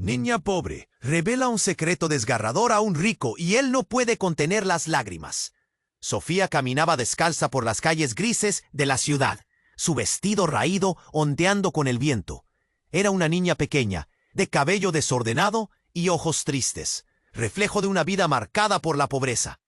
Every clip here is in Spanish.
Niña pobre, revela un secreto desgarrador a un rico y él no puede contener las lágrimas. Sofía caminaba descalza por las calles grises de la ciudad, su vestido raído ondeando con el viento. Era una niña pequeña, de cabello desordenado y ojos tristes, reflejo de una vida marcada por la pobreza.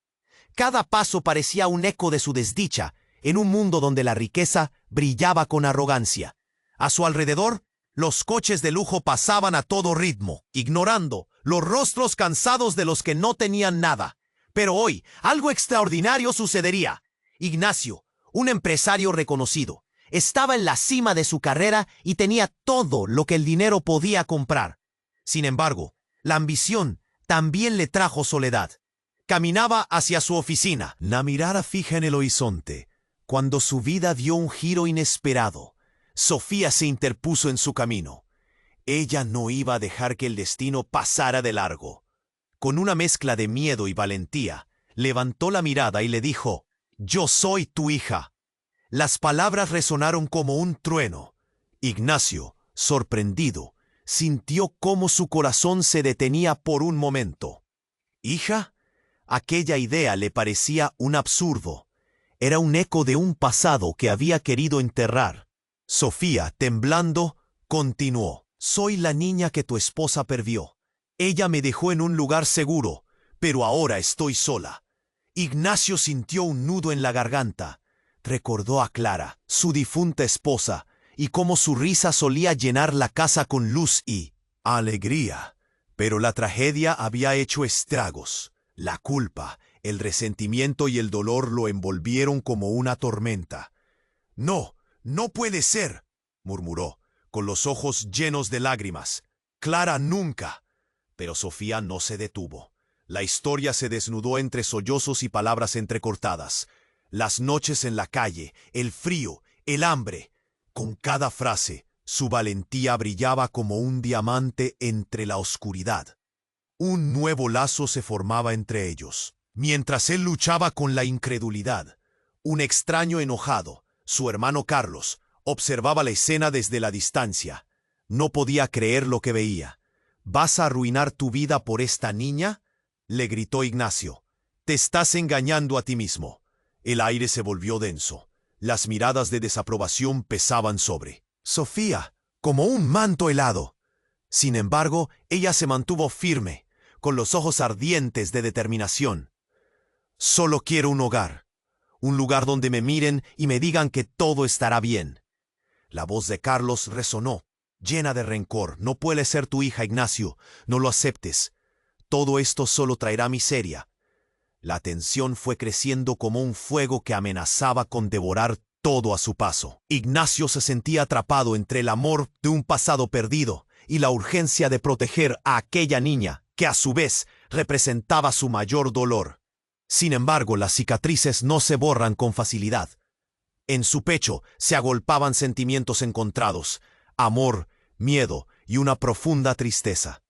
Cada paso parecía un eco de su desdicha, en un mundo donde la riqueza brillaba con arrogancia. A su alrededor, los coches de lujo pasaban a todo ritmo, ignorando los rostros cansados de los que no tenían nada. Pero hoy, algo extraordinario sucedería. Ignacio, un empresario reconocido, estaba en la cima de su carrera y tenía todo lo que el dinero podía comprar. Sin embargo, la ambición también le trajo soledad. Caminaba hacia su oficina, la mirada fija en el horizonte, cuando su vida dio un giro inesperado. Sofía se interpuso en su camino. Ella no iba a dejar que el destino pasara de largo. Con una mezcla de miedo y valentía, levantó la mirada y le dijo: «Yo soy tu hija». Las palabras resonaron como un trueno. Ignacio, sorprendido, sintió cómo su corazón se detenía por un momento. ¿Hija? Aquella idea le parecía un absurdo. Era un eco de un pasado que había querido enterrar. Sofía, temblando, continuó: «Soy la niña que tu esposa perdió. Ella me dejó en un lugar seguro, pero ahora estoy sola». Ignacio sintió un nudo en la garganta. Recordó a Clara, su difunta esposa, y cómo su risa solía llenar la casa con luz y alegría. Pero la tragedia había hecho estragos. La culpa, el resentimiento y el dolor lo envolvieron como una tormenta. «No, no puede ser», murmuró, con los ojos llenos de lágrimas. «Clara nunca». Pero Sofía no se detuvo. La historia se desnudó entre sollozos y palabras entrecortadas. Las noches en la calle, el frío, el hambre. Con cada frase, su valentía brillaba como un diamante entre la oscuridad. Un nuevo lazo se formaba entre ellos. Mientras él luchaba con la incredulidad, un extraño enojado, su hermano Carlos, observaba la escena desde la distancia. No podía creer lo que veía. «¿Vas a arruinar tu vida por esta niña?», le gritó Ignacio. «Te estás engañando a ti mismo». El aire se volvió denso. Las miradas de desaprobación pesaban sobre Sofía, como un manto helado. Sin embargo, ella se mantuvo firme, con los ojos ardientes de determinación. «Solo quiero un hogar, un lugar donde me miren y me digan que todo estará bien». La voz de Carlos resonó, llena de rencor. «No puede ser tu hija, Ignacio. No lo aceptes. Todo esto solo traerá miseria». La tensión fue creciendo como un fuego que amenazaba con devorar todo a su paso. Ignacio se sentía atrapado entre el amor de un pasado perdido y la urgencia de proteger a aquella niña, que a su vez representaba su mayor dolor. Sin embargo, las cicatrices no se borran con facilidad. En su pecho se agolpaban sentimientos encontrados: amor, miedo y una profunda tristeza.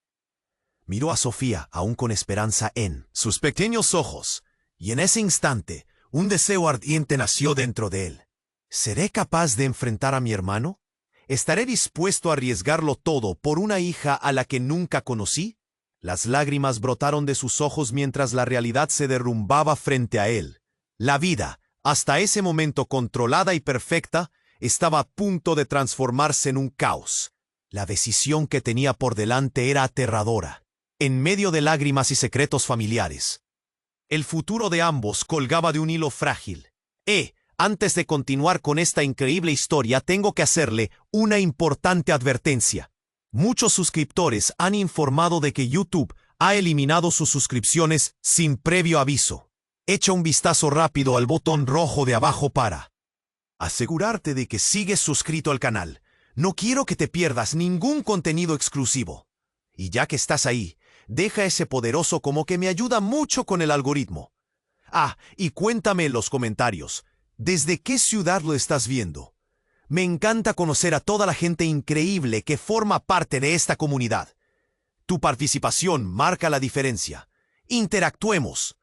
Miró a Sofía, aún con esperanza en sus pequeños ojos, y en ese instante un deseo ardiente nació dentro de él. ¿Seré capaz de enfrentar a mi hermano? ¿Estaré dispuesto a arriesgarlo todo por una hija a la que nunca conocí? Las lágrimas brotaron de sus ojos mientras la realidad se derrumbaba frente a él. La vida, hasta ese momento controlada y perfecta, estaba a punto de transformarse en un caos. La decisión que tenía por delante era aterradora. En medio de lágrimas y secretos familiares, el futuro de ambos colgaba de un hilo frágil. Antes de continuar con esta increíble historia, tengo que hacerle una importante advertencia. Muchos suscriptores han informado de que YouTube ha eliminado sus suscripciones sin previo aviso. Echa un vistazo rápido al botón rojo de abajo para asegurarte de que sigues suscrito al canal. No quiero que te pierdas ningún contenido exclusivo. Y ya que estás ahí, deja ese poderoso como que me ayuda mucho con el algoritmo. Y cuéntame en los comentarios, ¿desde qué ciudad lo estás viendo? Me encanta conocer a toda la gente increíble que forma parte de esta comunidad. Tu participación marca la diferencia. Interactuemos.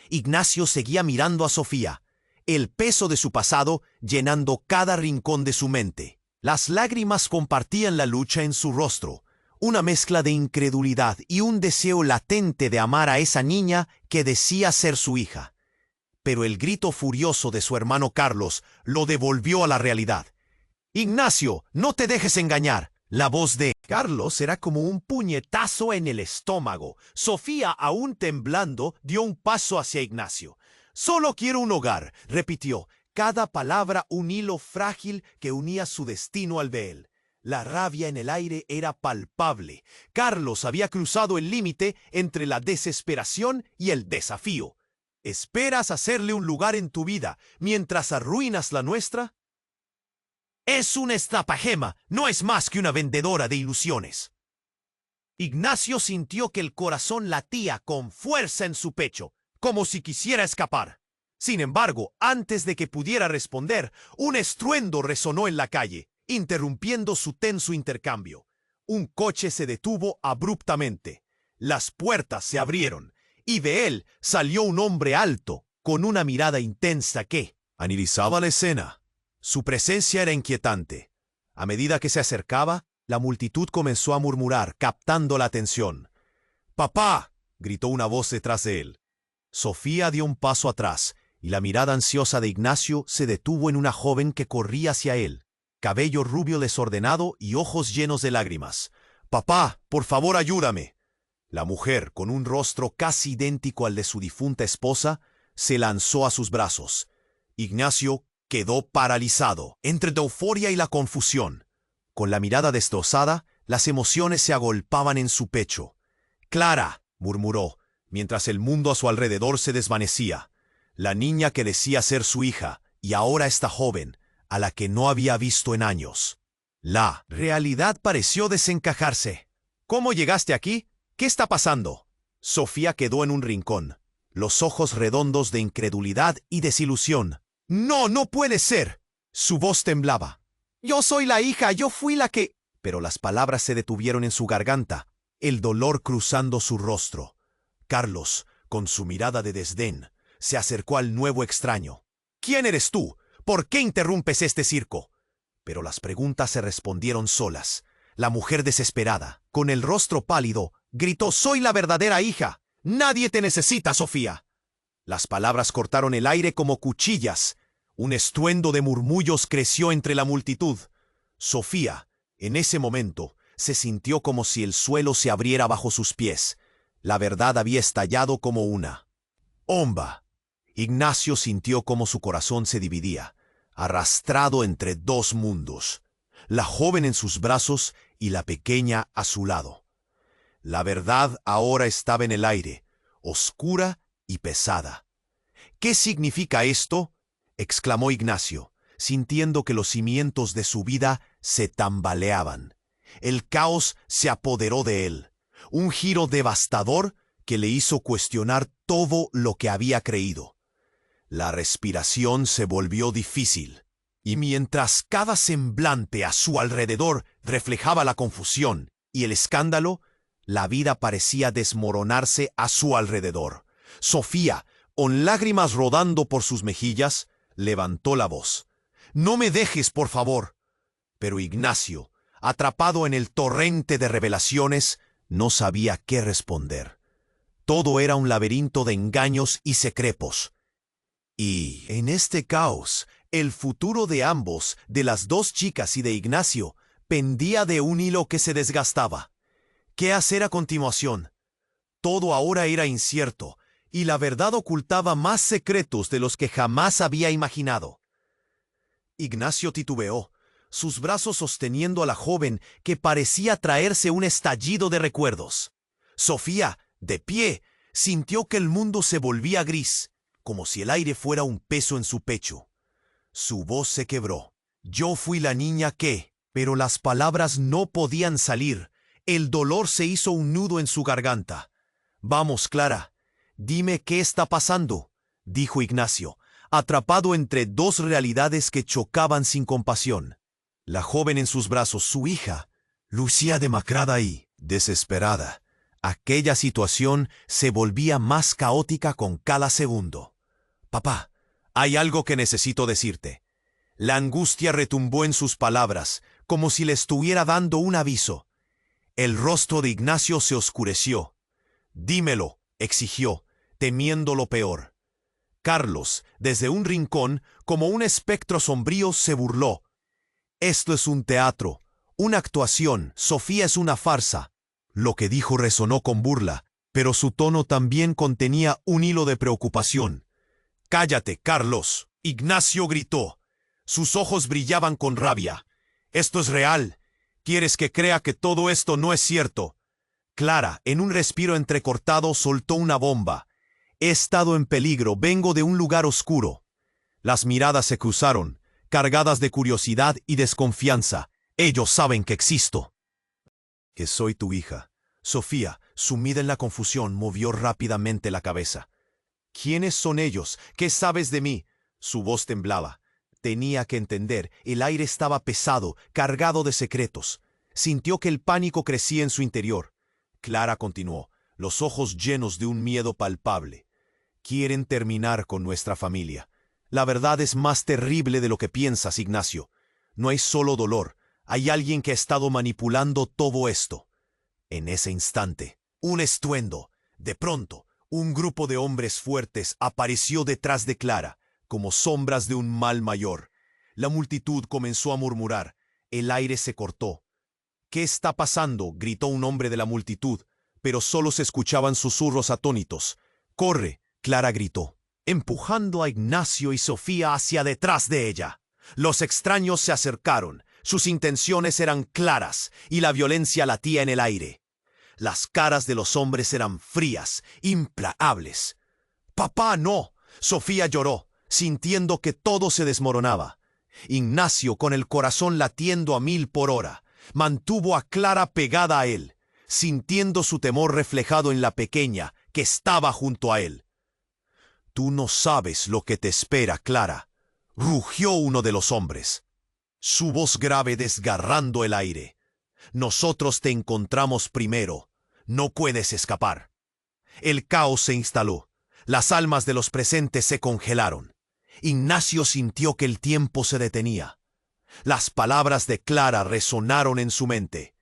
Ignacio seguía mirando a Sofía, el peso de su pasado llenando cada rincón de su mente. Las lágrimas compartían la lucha en su rostro, una mezcla de incredulidad y un deseo latente de amar a esa niña que decía ser su hija. Pero el grito furioso de su hermano Carlos lo devolvió a la realidad. «Ignacio, no te dejes engañar». La voz de Carlos era como un puñetazo en el estómago. Sofía, aún temblando, dio un paso hacia Ignacio. «Solo quiero un hogar», repitió, cada palabra un hilo frágil que unía su destino al de él. La rabia en el aire era palpable. Carlos había cruzado el límite entre la desesperación y el desafío. ¿Esperas hacerle un lugar en tu vida mientras arruinas la nuestra? Es una estratagema, no es más que una vendedora de ilusiones. Ignacio sintió que el corazón latía con fuerza en su pecho, como si quisiera escapar. Sin embargo, antes de que pudiera responder, un estruendo resonó en la calle, interrumpiendo su tenso intercambio. Un coche se detuvo abruptamente. Las puertas se abrieron, y de él salió un hombre alto, con una mirada intensa que analizaba la escena. Su presencia era inquietante. A medida que se acercaba, la multitud comenzó a murmurar, captando la atención. «¡Papá!», gritó una voz detrás de él. Sofía dio un paso atrás, y la mirada ansiosa de Ignacio se detuvo en una joven que corría hacia él, cabello rubio desordenado y ojos llenos de lágrimas. «¡Papá, por favor, ayúdame!». La mujer, con un rostro casi idéntico al de su difunta esposa, se lanzó a sus brazos. Ignacio quedó paralizado entre la euforia y la confusión. Con la mirada destrozada, las emociones se agolpaban en su pecho. «Clara», murmuró, mientras el mundo a su alrededor se desvanecía. La niña que decía ser su hija, y ahora esta joven, a la que no había visto en años. La realidad pareció desencajarse. «¿Cómo llegaste aquí? ¿Qué está pasando?». Sofía quedó en un rincón, los ojos redondos de incredulidad y desilusión. «¡No, no puede ser!». Su voz temblaba. «Yo soy la hija, yo fui la que…». Pero las palabras se detuvieron en su garganta, el dolor cruzando su rostro. Carlos, con su mirada de desdén, se acercó al nuevo extraño. «¿Quién eres tú? ¿Por qué interrumpes este circo?». Pero las preguntas se respondieron solas. La mujer desesperada, con el rostro pálido, gritó: «¡Soy la verdadera hija! ¡Nadie te necesita, Sofía!». Las palabras cortaron el aire como cuchillas. Un estruendo de murmullos creció entre la multitud. Sofía, en ese momento, se sintió como si el suelo se abriera bajo sus pies. La verdad había estallado como una bomba. Ignacio sintió como su corazón se dividía, arrastrado entre dos mundos, la joven en sus brazos y la pequeña a su lado. La verdad ahora estaba en el aire, oscura y pesada. «¿Qué significa esto?», exclamó Ignacio, sintiendo que los cimientos de su vida se tambaleaban. El caos se apoderó de él, un giro devastador que le hizo cuestionar todo lo que había creído. La respiración se volvió difícil, y mientras cada semblante a su alrededor reflejaba la confusión y el escándalo, la vida parecía desmoronarse a su alrededor. Sofía, con lágrimas rodando por sus mejillas, levantó la voz. «No me dejes, por favor». Pero Ignacio, atrapado en el torrente de revelaciones, no sabía qué responder. Todo era un laberinto de engaños y secretos. Y en este caos, el futuro de ambos, de las dos chicas y de Ignacio, pendía de un hilo que se desgastaba. ¿Qué hacer a continuación? Todo ahora era incierto, y la verdad ocultaba más secretos de los que jamás había imaginado. Ignacio titubeó, sus brazos sosteniendo a la joven que parecía traerse un estallido de recuerdos. Sofía, de pie, sintió que el mundo se volvía gris, como si el aire fuera un peso en su pecho. Su voz se quebró. «Yo fui la niña que…». Pero las palabras no podían salir. El dolor se hizo un nudo en su garganta. «Vamos, Clara, dime qué está pasando», dijo Ignacio, atrapado entre dos realidades que chocaban sin compasión. La joven en sus brazos, su hija, lucía demacrada y desesperada. Aquella situación se volvía más caótica con cada segundo. «Papá, hay algo que necesito decirte». La angustia retumbó en sus palabras, como si le estuviera dando un aviso. El rostro de Ignacio se oscureció. «Dímelo», exigió, temiendo lo peor. Carlos, desde un rincón, como un espectro sombrío, se burló. «Esto es un teatro, una actuación. Sofía es una farsa». Lo que dijo resonó con burla, pero su tono también contenía un hilo de preocupación. «Cállate, Carlos», Ignacio gritó. Sus ojos brillaban con rabia. «Esto es real. ¿Quieres que crea que todo esto no es cierto?» Clara, en un respiro entrecortado, soltó una bomba. «He estado en peligro, vengo de un lugar oscuro». Las miradas se cruzaron, cargadas de curiosidad y desconfianza. «Ellos saben que existo». «Que soy tu hija». Sofía, sumida en la confusión, movió rápidamente la cabeza. «¿Quiénes son ellos? ¿Qué sabes de mí?» Su voz temblaba. Tenía que entender, el aire estaba pesado, cargado de secretos. Sintió que el pánico crecía en su interior. Clara continuó, los ojos llenos de un miedo palpable. «Quieren terminar con nuestra familia. La verdad es más terrible de lo que piensas, Ignacio. No hay solo dolor, hay alguien que ha estado manipulando todo esto». En ese instante, un estruendo. De pronto, un grupo de hombres fuertes apareció detrás de Clara, como sombras de un mal mayor. La multitud comenzó a murmurar. El aire se cortó. «¿Qué está pasando?», gritó un hombre de la multitud, pero solo se escuchaban susurros atónitos. «Corre», Clara gritó, empujando a Ignacio y Sofía hacia detrás de ella. Los extraños se acercaron. Sus intenciones eran claras y la violencia latía en el aire. Las caras de los hombres eran frías, implacables. «¡Papá, no!», Sofía lloró, sintiendo que todo se desmoronaba. Ignacio, con el corazón latiendo a 1000 por hora, mantuvo a Clara pegada a él, sintiendo su temor reflejado en la pequeña que estaba junto a él. «Tú no sabes lo que te espera, Clara», rugió uno de los hombres, su voz grave desgarrando el aire. «Nosotros te encontramos primero. No puedes escapar». El caos se instaló. Las almas de los presentes se congelaron. Ignacio sintió que el tiempo se detenía. Las palabras de Clara resonaron en su mente.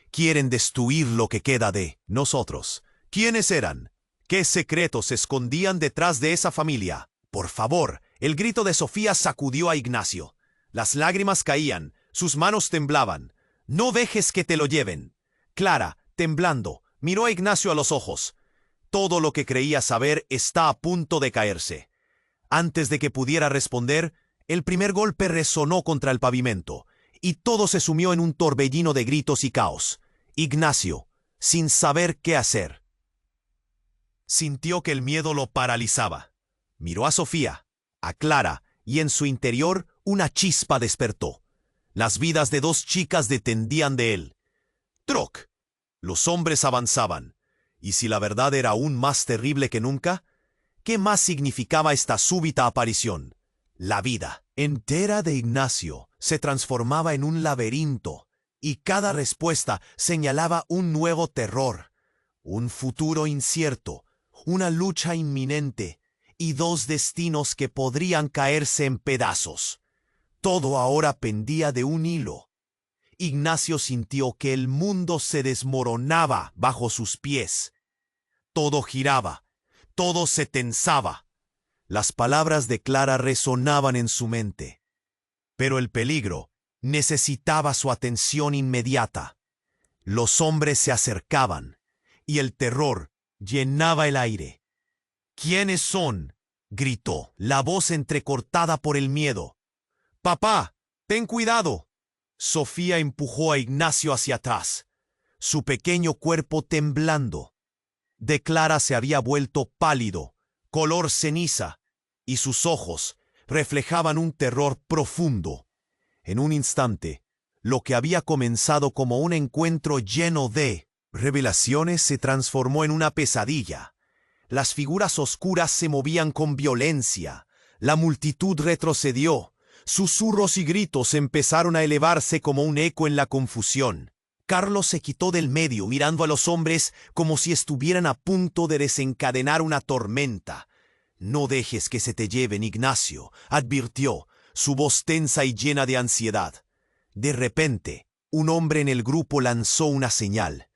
«Quieren destruir lo que queda de nosotros». ¿Quiénes eran? ¿Qué secretos se escondían detrás de esa familia? «Por favor», el grito de Sofía sacudió a Ignacio. Las lágrimas caían, sus manos temblaban. «No dejes que te lo lleven». Clara, temblando, miró a Ignacio a los ojos. Todo lo que creía saber está a punto de caerse. Antes de que pudiera responder, el primer golpe resonó contra el pavimento, y todo se sumió en un torbellino de gritos y caos. Ignacio, sin saber qué hacer, sintió que el miedo lo paralizaba. Miró a Sofía, a Clara, y en su interior una chispa despertó. Las vidas de 2 chicas dependían de él. ¡Troc! Los hombres avanzaban. ¿Y si la verdad era aún más terrible que nunca? ¿Qué más significaba esta súbita aparición? La vida entera de Ignacio se transformaba en un laberinto, y cada respuesta señalaba un nuevo terror, un futuro incierto, una lucha inminente, y 2 destinos que podrían caerse en pedazos. Todo ahora pendía de un hilo. Ignacio sintió que el mundo se desmoronaba bajo sus pies. Todo giraba, todo se tensaba. Las palabras de Clara resonaban en su mente. Pero el peligro necesitaba su atención inmediata. Los hombres se acercaban, y el terror llenaba el aire. «¿Quiénes son?», gritó, la voz entrecortada por el miedo. «Papá, ten cuidado». Sofía empujó a Ignacio hacia atrás, su pequeño cuerpo temblando. De Clara se había vuelto pálido, color ceniza, y sus ojos reflejaban un terror profundo. En un instante, lo que había comenzado como un encuentro lleno de revelaciones se transformó en una pesadilla. Las figuras oscuras se movían con violencia. La multitud retrocedió. Susurros y gritos empezaron a elevarse como un eco en la confusión. Carlos se quitó del medio, mirando a los hombres como si estuvieran a punto de desencadenar una tormenta. «No dejes que se te lleven, Ignacio», advirtió, su voz tensa y llena de ansiedad. De repente, Un hombre en el grupo lanzó una señal.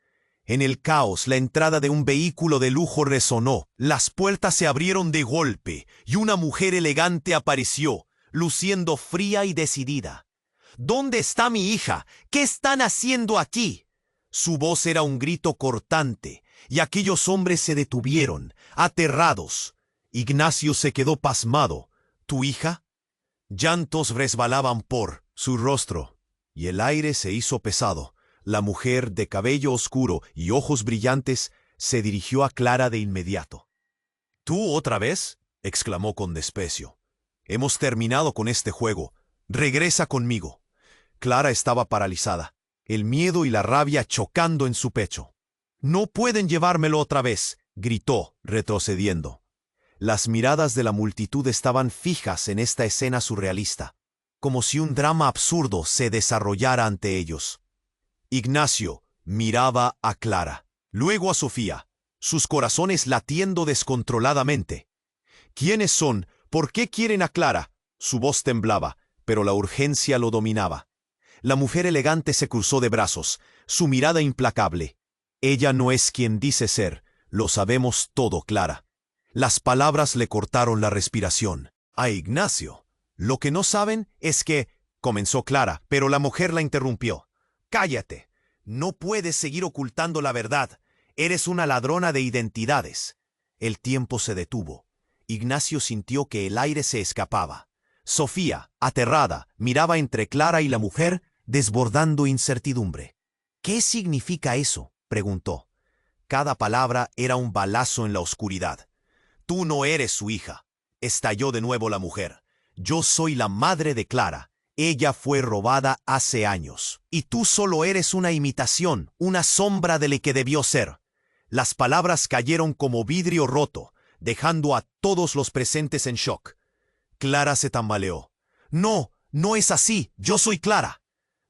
En el caos, la entrada de un vehículo de lujo resonó. Las puertas se abrieron de golpe y una mujer elegante apareció, luciendo fría y decidida. «¿Dónde está mi hija? ¿Qué están haciendo aquí?» Su voz era un grito cortante, y aquellos hombres se detuvieron, aterrados. Ignacio se quedó pasmado. «¿Tu hija?» Llantos resbalaban por su rostro, y el aire se hizo pesado. La mujer, de cabello oscuro y ojos brillantes, se dirigió a Clara de inmediato. «¿Tú otra vez?», exclamó con desprecio. «Hemos terminado con este juego. Regresa conmigo». Clara estaba paralizada, el miedo y la rabia chocando en su pecho. «No pueden llevármelo otra vez», gritó, retrocediendo. Las miradas de la multitud estaban fijas en esta escena surrealista, como si un drama absurdo se desarrollara ante ellos. Ignacio miraba a Clara, luego a Sofía, sus corazones latiendo descontroladamente. «¿Quiénes son? ¿Por qué quieren a Clara?». Su voz temblaba, pero la urgencia lo dominaba. La mujer elegante se cruzó de brazos, su mirada implacable. «Ella no es quien dice ser, lo sabemos todo, Clara». Las palabras le cortaron la respiración. «A Ignacio. Lo que no saben es que…», comenzó Clara, pero la mujer la interrumpió. «Cállate. No puedes seguir ocultando la verdad. Eres una ladrona de identidades». El tiempo se detuvo. Ignacio sintió que el aire se escapaba. Sofía, aterrada, miraba entre Clara y la mujer, desbordando incertidumbre. «¿Qué significa eso?», preguntó. Cada palabra era un balazo en la oscuridad. «Tú no eres su hija», estalló de nuevo la mujer. «Yo soy la madre de Clara. Ella fue robada hace años. Y tú solo eres una imitación, una sombra de lo que debió ser». Las palabras cayeron como vidrio roto, dejando a todos los presentes en shock. Clara se tambaleó. «No, no es así. Yo soy Clara».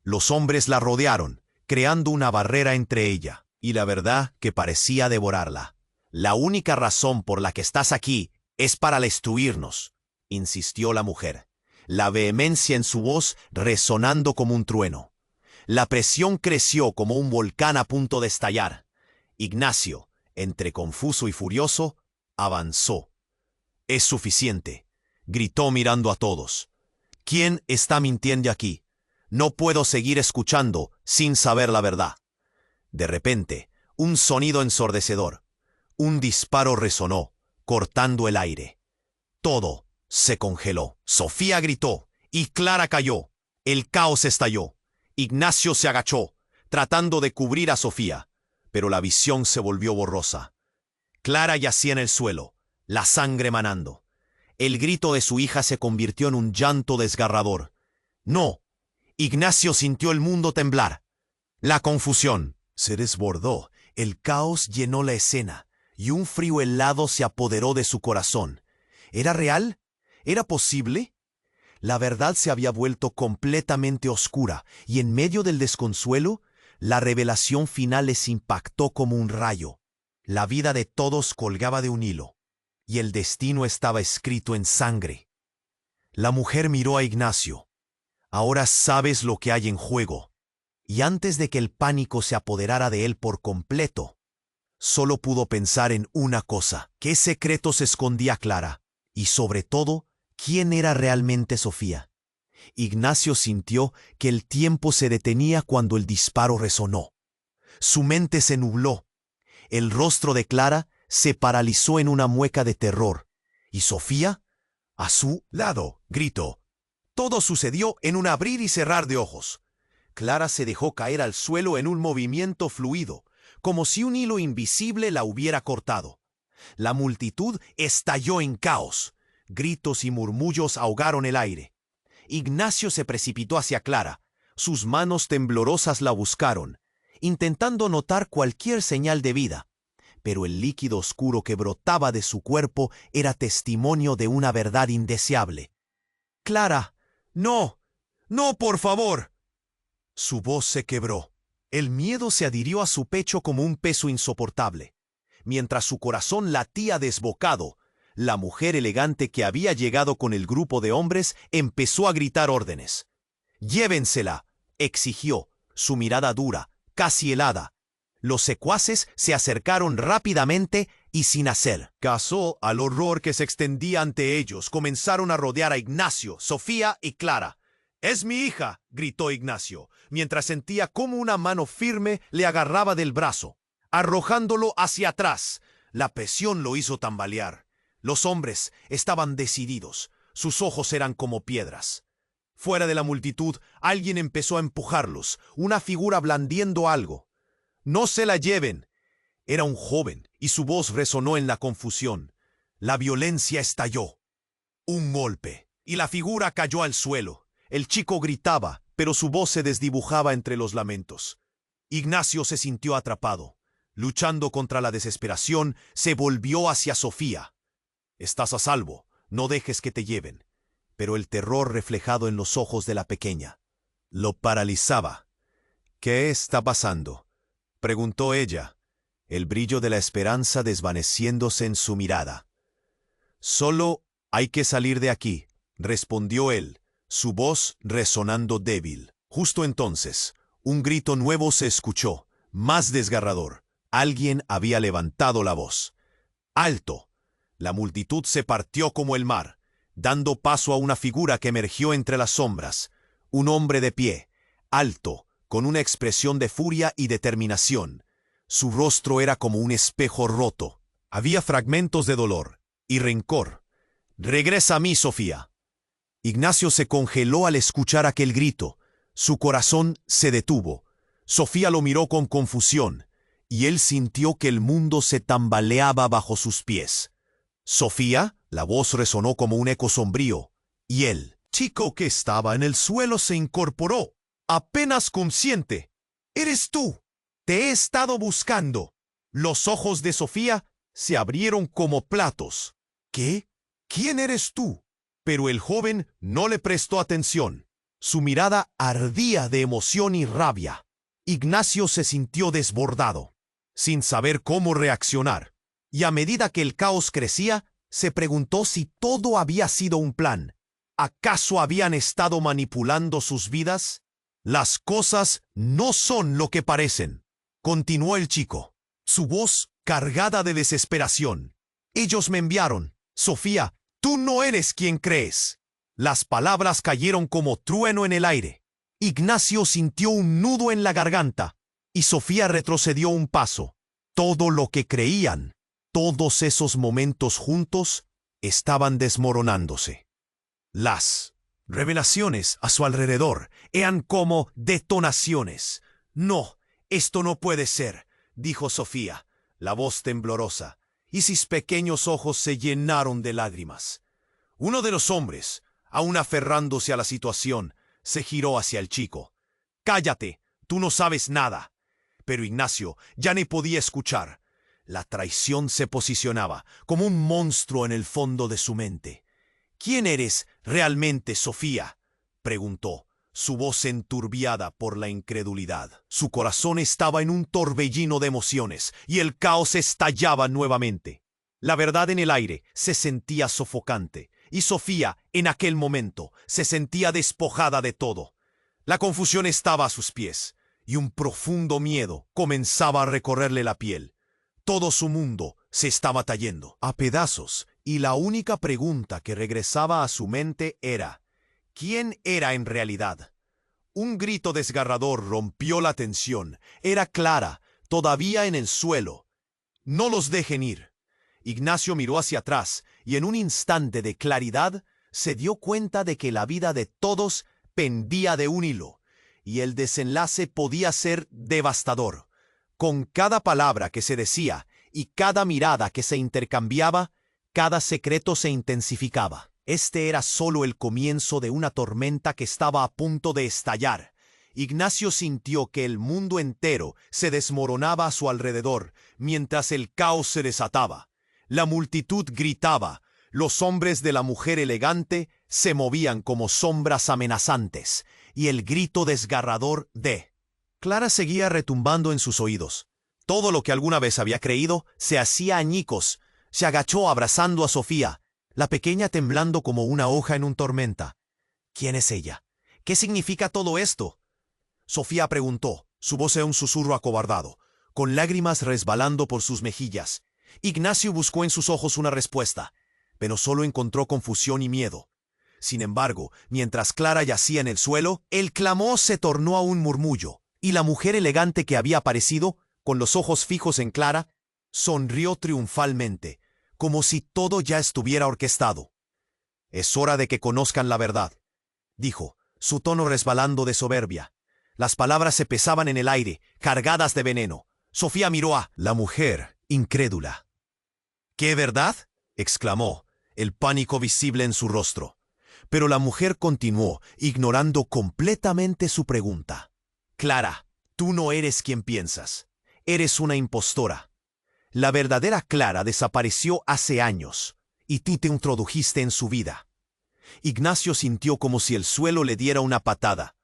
Los hombres la rodearon, creando una barrera entre ella y la verdad que parecía devorarla. «La única razón por la que estás aquí es para destruirnos», insistió la mujer, la vehemencia en su voz resonando como un trueno. La presión creció como un volcán a punto de estallar. Ignacio, entre confuso y furioso, avanzó. «Es suficiente», gritó mirando a todos. «¿Quién está mintiendo aquí? No puedo seguir escuchando sin saber la verdad». De repente, un sonido ensordecedor. Un disparo resonó, cortando el aire. Todo se congeló. Sofía gritó y Clara cayó. El caos estalló. Ignacio se agachó, tratando de cubrir a Sofía, pero la visión se volvió borrosa. Clara yacía en el suelo, la sangre manando. El grito de su hija se convirtió en un llanto desgarrador. «No». Ignacio sintió el mundo temblar. La confusión se desbordó, el caos llenó la escena, y un frío helado se apoderó de su corazón. ¿Era real? ¿Era posible? La verdad se había vuelto completamente oscura, y en medio del desconsuelo, la revelación final les impactó como un rayo. La vida de todos colgaba de un hilo, y el destino estaba escrito en sangre. La mujer miró a Ignacio. «Ahora sabes lo que hay en juego». Y antes de que el pánico se apoderara de él por completo, solo pudo pensar en una cosa: ¿qué secretos escondía Clara? Y sobre todo, ¿quién era realmente Sofía? Ignacio sintió que el tiempo se detenía cuando el disparo resonó. Su mente se nubló. El rostro de Clara se paralizó en una mueca de terror. ¿Y Sofía? A su lado, gritó. Todo sucedió en un abrir y cerrar de ojos. Clara se dejó caer al suelo en un movimiento fluido, como si un hilo invisible la hubiera cortado. La multitud estalló en caos. Gritos y murmullos ahogaron el aire. Ignacio se precipitó hacia Clara. Sus manos temblorosas la buscaron, intentando notar cualquier señal de vida. Pero el líquido oscuro que brotaba de su cuerpo era testimonio de una verdad indeseable. «Clara, no, no, por favor». Su voz se quebró. El miedo se adhirió a su pecho como un peso insoportable. Mientras su corazón latía desbocado, la mujer elegante que había llegado con el grupo de hombres empezó a gritar órdenes. «Llévensela», exigió, su mirada dura, casi helada. Los secuaces se acercaron rápidamente y sin hacer caso al horror que se extendía ante ellos, comenzaron a rodear a Ignacio, Sofía y Clara. «¡Es mi hija!», gritó Ignacio, mientras sentía cómo una mano firme le agarraba del brazo, arrojándolo hacia atrás. La presión lo hizo tambalear. Los hombres estaban decididos, sus ojos eran como piedras. Fuera de la multitud, alguien empezó a empujarlos, una figura blandiendo algo. «¡No se la lleven!». Era un joven, y su voz resonó en la confusión. La violencia estalló. Un golpe, y la figura cayó al suelo. El chico gritaba, pero su voz se desdibujaba entre los lamentos. Ignacio se sintió atrapado. Luchando contra la desesperación, se volvió hacia Sofía. «Estás a salvo, no dejes que te lleven». Pero el terror reflejado en los ojos de la pequeña lo paralizaba. «¿Qué está pasando?», preguntó ella, el brillo de la esperanza desvaneciéndose en su mirada. «Solo hay que salir de aquí», respondió él, su voz resonando débil. Justo entonces, un grito nuevo se escuchó, más desgarrador. Alguien había levantado la voz. «¡Alto!». La multitud se partió como el mar, dando paso a una figura que emergió entre las sombras. Un hombre de pie, alto, con una expresión de furia y determinación. Su rostro era como un espejo roto. Había fragmentos de dolor y rencor. «Regresa a mí, Sofía». Ignacio se congeló al escuchar aquel grito. Su corazón se detuvo. Sofía lo miró con confusión, y él sintió que el mundo se tambaleaba bajo sus pies. «¿Sofía?». La voz resonó como un eco sombrío, y el chico que estaba en el suelo se incorporó, apenas consciente. «¡Eres tú! Te he estado buscando». Los ojos de Sofía se abrieron como platos. «¿Qué? ¿Quién eres tú?». Pero el joven no le prestó atención. Su mirada ardía de emoción y rabia. Ignacio se sintió desbordado, sin saber cómo reaccionar. Y a medida que el caos crecía, se preguntó si todo había sido un plan. ¿Acaso habían estado manipulando sus vidas? «Las cosas no son lo que parecen», continuó el chico, su voz cargada de desesperación. «Ellos me enviaron. Sofía, tú no eres quien crees». Las palabras cayeron como trueno en el aire. Ignacio sintió un nudo en la garganta, y Sofía retrocedió un paso. Todo lo que creían, todos esos momentos juntos, estaban desmoronándose. Las revelaciones a su alrededor eran como detonaciones. «No, esto no puede ser», dijo Sofía, la voz temblorosa, y sus pequeños ojos se llenaron de lágrimas. Uno de los hombres, aún aferrándose a la situación, se giró hacia el chico. «Cállate, tú no sabes nada». Pero Ignacio ya no podía escuchar. La traición se posicionaba como un monstruo en el fondo de su mente. «¿Quién eres realmente, Sofía?», preguntó, su voz enturbiada por la incredulidad. Su corazón estaba en un torbellino de emociones y el caos estallaba nuevamente. La verdad en el aire se sentía sofocante, y Sofía, en aquel momento, se sentía despojada de todo. La confusión estaba a sus pies, y un profundo miedo comenzaba a recorrerle la piel. Todo su mundo se estaba cayendo a pedazos, y la única pregunta que regresaba a su mente era: ¿quién era en realidad? Un grito desgarrador rompió la tensión. Era Clara, todavía en el suelo. «No los dejen ir». Ignacio miró hacia atrás, y en un instante de claridad se dio cuenta de que la vida de todos pendía de un hilo, y el desenlace podía ser devastador. Con cada palabra que se decía y cada mirada que se intercambiaba, cada secreto se intensificaba. Este era solo el comienzo de una tormenta que estaba a punto de estallar. Ignacio sintió que el mundo entero se desmoronaba a su alrededor, mientras el caos se desataba. La multitud gritaba, los hombres de la mujer elegante se movían como sombras amenazantes, y el grito desgarrador de Clara seguía retumbando en sus oídos. Todo lo que alguna vez había creído se hacía añicos. Se agachó abrazando a Sofía, la pequeña temblando como una hoja en una tormenta. ¿Quién es ella? ¿Qué significa todo esto? Sofía preguntó, su voz era un susurro acobardado, con lágrimas resbalando por sus mejillas. Ignacio buscó en sus ojos una respuesta, pero solo encontró confusión y miedo. Sin embargo, mientras Clara yacía en el suelo, el clamor se tornó a un murmullo, y la mujer elegante que había aparecido, con los ojos fijos en Clara, sonrió triunfalmente, como si todo ya estuviera orquestado. «Es hora de que conozcan la verdad», dijo, su tono resbalando de soberbia. Las palabras se pesaban en el aire, cargadas de veneno. Sofía miró a la mujer, incrédula. «¿Qué verdad?», exclamó, el pánico visible en su rostro. Pero la mujer continuó, ignorando completamente su pregunta. «Clara, tú no eres quien piensas. Eres una impostora. La verdadera Clara desapareció hace años, y tú te introdujiste en su vida». Ignacio sintió como si el suelo le diera una patada.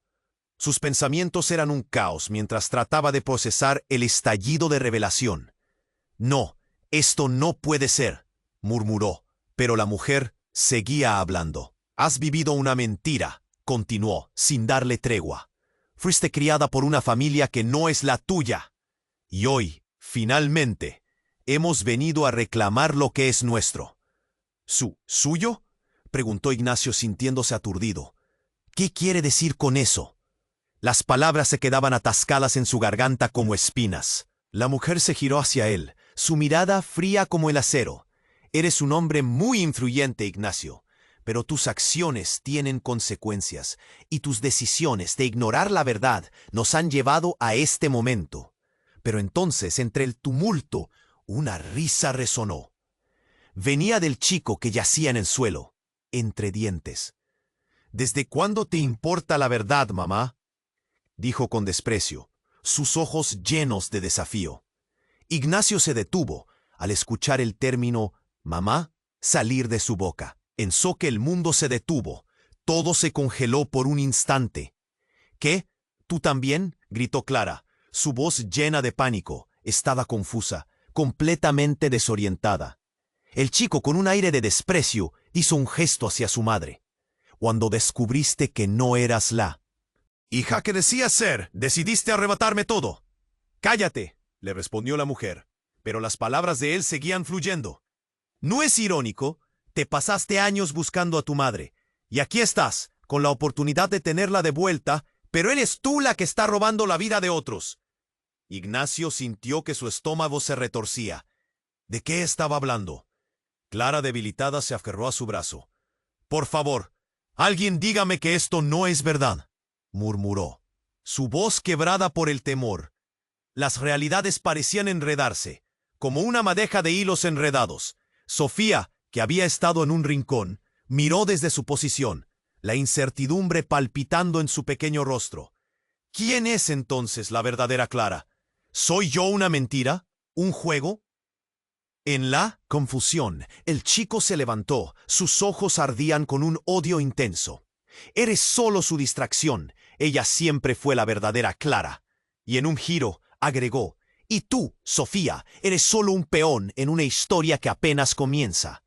Sus pensamientos eran un caos mientras trataba de procesar el estallido de revelación. «No, esto no puede ser», murmuró, pero la mujer seguía hablando. «Has vivido una mentira», continuó, sin darle tregua. «Fuiste criada por una familia que no es la tuya. Y hoy, finalmente, hemos venido a reclamar lo que es nuestro». ¿Suyo?», preguntó Ignacio sintiéndose aturdido. «¿Qué quiere decir con eso?». Las palabras se quedaban atascadas en su garganta como espinas. La mujer se giró hacia él, su mirada fría como el acero. «Eres un hombre muy influyente, Ignacio, pero tus acciones tienen consecuencias, y tus decisiones de ignorar la verdad nos han llevado a este momento». Pero entonces, entre el tumulto, una risa resonó. Venía del chico que yacía en el suelo, entre dientes. «¿Desde cuándo te importa la verdad, mamá?», dijo con desprecio, sus ojos llenos de desafío. Ignacio se detuvo al escuchar el término «mamá» salir de su boca. Pensó que el mundo se detuvo, todo se congeló por un instante. «¿Qué? ¿Tú también?», gritó Clara, su voz llena de pánico. Estaba confusa, completamente desorientada. El chico, con un aire de desprecio, hizo un gesto hacia su madre. «Cuando descubriste que no eras la hija que decías ser, decidiste arrebatarme todo». «Cállate», le respondió la mujer, pero las palabras de él seguían fluyendo. «¿No es irónico? Te pasaste años buscando a tu madre, y aquí estás, con la oportunidad de tenerla de vuelta, pero eres tú la que está robando la vida de otros». Ignacio sintió que su estómago se retorcía. ¿De qué estaba hablando? Clara, debilitada, se aferró a su brazo. «Por favor, alguien dígame que esto no es verdad», murmuró, su voz quebrada por el temor. Las realidades parecían enredarse, como una madeja de hilos enredados. Sofía, que había estado en un rincón, miró desde su posición, la incertidumbre palpitando en su pequeño rostro. ¿Quién es entonces la verdadera Clara? ¿Soy yo una mentira? ¿Un juego? En la confusión, el chico se levantó, sus ojos ardían con un odio intenso. «Eres solo su distracción, ella siempre fue la verdadera Clara». Y en un giro, agregó, «Y tú, Sofía, eres solo un peón en una historia que apenas comienza».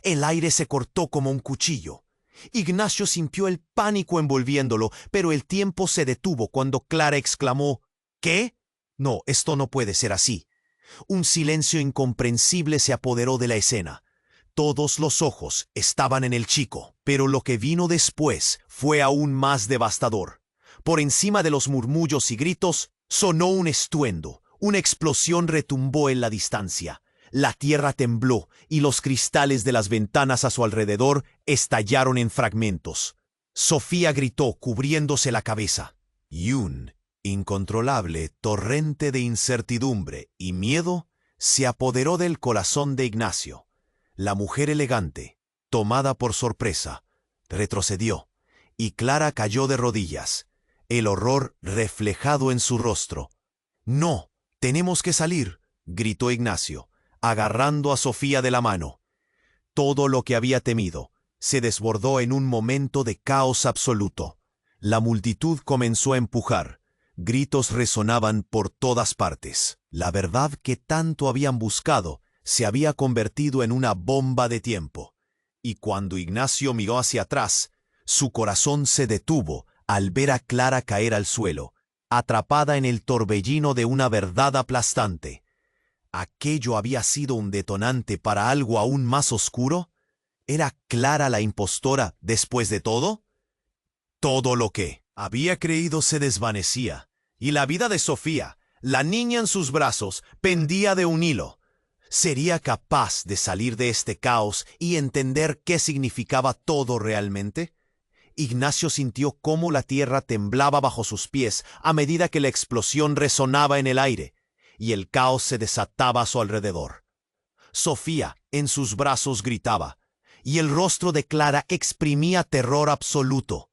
El aire se cortó como un cuchillo. Ignacio sintió el pánico envolviéndolo, pero el tiempo se detuvo cuando Clara exclamó, «¿Qué? No, esto no puede ser así». Un silencio incomprensible se apoderó de la escena. Todos los ojos estaban en el chico, pero lo que vino después fue aún más devastador. Por encima de los murmullos y gritos, sonó un estruendo. Una explosión retumbó en la distancia. La tierra tembló y los cristales de las ventanas a su alrededor estallaron en fragmentos. Sofía gritó, cubriéndose la cabeza. Y un incontrolable torrente de incertidumbre y miedo se apoderó del corazón de Ignacio. La mujer elegante, tomada por sorpresa, retrocedió, y Clara cayó de rodillas, el horror reflejado en su rostro. «No, tenemos que salir», gritó Ignacio, agarrando a Sofía de la mano. Todo lo que había temido se desbordó en un momento de caos absoluto. La multitud comenzó a empujar. Gritos resonaban por todas partes. La verdad que tanto habían buscado se había convertido en una bomba de tiempo. Y cuando Ignacio miró hacia atrás, su corazón se detuvo al ver a Clara caer al suelo, atrapada en el torbellino de una verdad aplastante. ¿Aquello había sido un detonante para algo aún más oscuro? ¿Era Clara la impostora después de todo? Todo lo que había creído se desvanecía, y la vida de Sofía, la niña en sus brazos, pendía de un hilo. ¿Sería capaz de salir de este caos y entender qué significaba todo realmente? Ignacio sintió cómo la tierra temblaba bajo sus pies a medida que la explosión resonaba en el aire, y el caos se desataba a su alrededor. Sofía, en sus brazos, gritaba, y el rostro de Clara exprimía terror absoluto.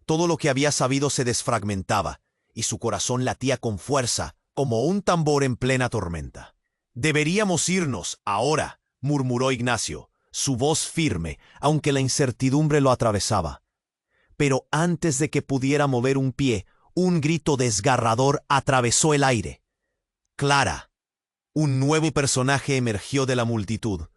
Todo lo que había sabido se desfragmentaba, y su corazón latía con fuerza, como un tambor en plena tormenta. «Deberíamos irnos, ahora», murmuró Ignacio, su voz firme, aunque la incertidumbre lo atravesaba. Pero antes de que pudiera mover un pie, un grito desgarrador atravesó el aire. «Clara». Un nuevo personaje emergió de la multitud.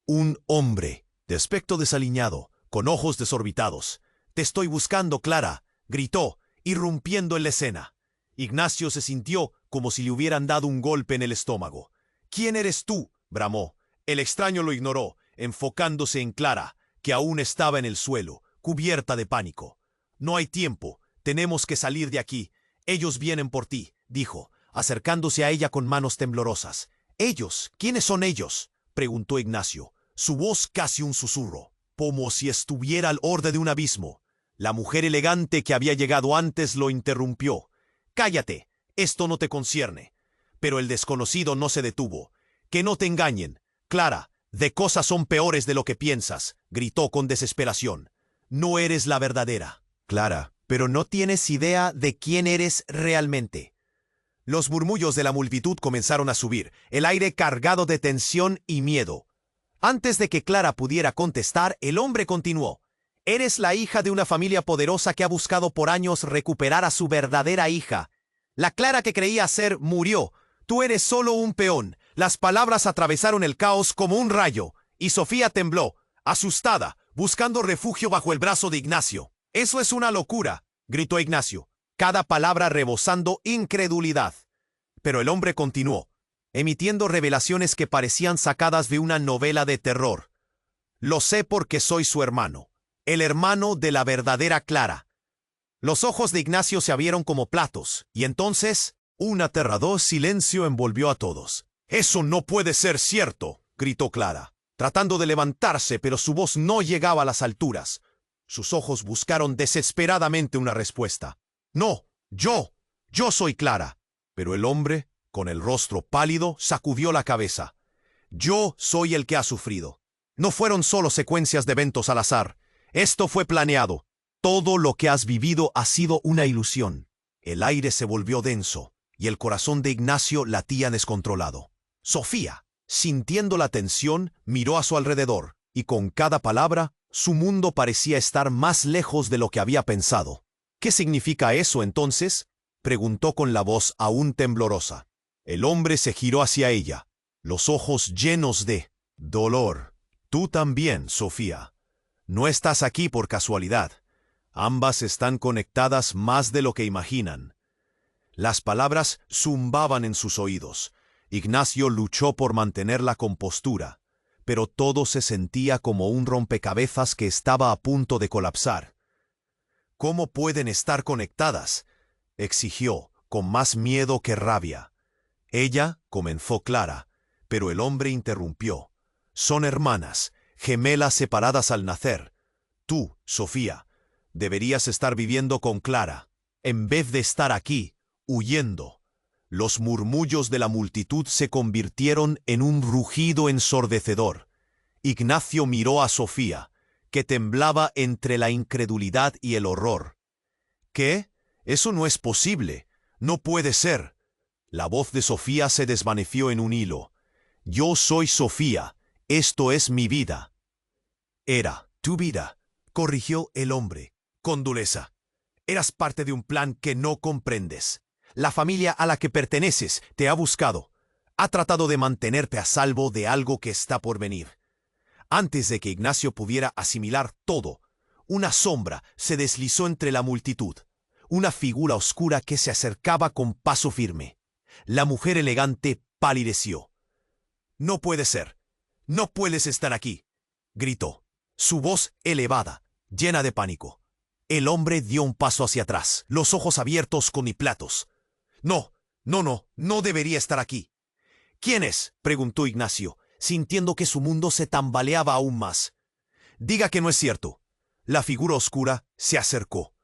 Un hombre, de aspecto desaliñado, con ojos desorbitados. «Te estoy buscando, Clara», gritó, irrumpiendo en la escena. Ignacio se sintió como si le hubieran dado un golpe en el estómago. «¿Quién eres tú?», bramó. El extraño lo ignoró, enfocándose en Clara, que aún estaba en el suelo, cubierta de pánico. «No hay tiempo, tenemos que salir de aquí. Ellos vienen por ti», dijo, acercándose a ella con manos temblorosas. «¿Ellos? ¿Quiénes son ellos?», preguntó Ignacio, su voz casi un susurro, como si estuviera al borde de un abismo. La mujer elegante que había llegado antes lo interrumpió. «Cállate, esto no te concierne». Pero el desconocido no se detuvo. «Que no te engañen, Clara, de cosas son peores de lo que piensas», gritó con desesperación. «No eres la verdadera, Clara, pero no tienes idea de quién eres realmente». Los murmullos de la multitud comenzaron a subir, el aire cargado de tensión y miedo. Antes de que Clara pudiera contestar, el hombre continuó. «Eres la hija de una familia poderosa que ha buscado por años recuperar a su verdadera hija. La Clara que creía ser murió. Tú eres solo un peón». Las palabras atravesaron el caos como un rayo, y Sofía tembló, asustada, buscando refugio bajo el brazo de Ignacio. «Eso es una locura», gritó Ignacio, cada palabra rebosando incredulidad. Pero el hombre continuó, emitiendo revelaciones que parecían sacadas de una novela de terror. «Lo sé porque soy su hermano, el hermano de la verdadera Clara». Los ojos de Ignacio se abrieron como platos, y entonces un aterrador silencio envolvió a todos. «Eso no puede ser cierto», gritó Clara, tratando de levantarse, pero su voz no llegaba a las alturas. Sus ojos buscaron desesperadamente una respuesta. «No, yo soy Clara». Pero el hombre, con el rostro pálido, sacudió la cabeza. «Yo soy el que ha sufrido. No fueron solo secuencias de eventos al azar. Esto fue planeado. Todo lo que has vivido ha sido una ilusión». El aire se volvió denso, y el corazón de Ignacio latía descontrolado. Sofía, sintiendo la tensión, miró a su alrededor, y con cada palabra, su mundo parecía estar más lejos de lo que había pensado. «¿Qué significa eso entonces?», preguntó con la voz aún temblorosa. El hombre se giró hacia ella, los ojos llenos de dolor. «Tú también, Sofía. No estás aquí por casualidad. Ambas están conectadas más de lo que imaginan». Las palabras zumbaban en sus oídos. Ignacio luchó por mantener la compostura, pero todo se sentía como un rompecabezas que estaba a punto de colapsar. «¿Cómo pueden estar conectadas?», exigió, con más miedo que rabia. «Ella», comenzó Clara, pero el hombre interrumpió. «Son hermanas, gemelas separadas al nacer. Tú, Sofía, deberías estar viviendo con Clara, en vez de estar aquí, huyendo». Los murmullos de la multitud se convirtieron en un rugido ensordecedor. Ignacio miró a Sofía, que temblaba entre la incredulidad y el horror. «¿Qué? Eso no es posible. No puede ser». La voz de Sofía se desvaneció en un hilo. «Yo soy Sofía. Esto es mi vida». «Era tu vida», corrigió el hombre, con dureza. «Eras parte de un plan que no comprendes. La familia a la que perteneces te ha buscado. Ha tratado de mantenerte a salvo de algo que está por venir». Antes de que Ignacio pudiera asimilar todo, una sombra se deslizó entre la multitud. una figura oscura que se acercaba con paso firme. La mujer elegante palideció. «No puede ser. No puedes estar aquí», gritó, su voz elevada, llena de pánico. El hombre dio un paso hacia atrás, los ojos abiertos con platos. No debería estar aquí». «¿Quién es?», preguntó Ignacio, sintiendo que su mundo se tambaleaba aún más. «Diga que no es cierto». La figura oscura se acercó,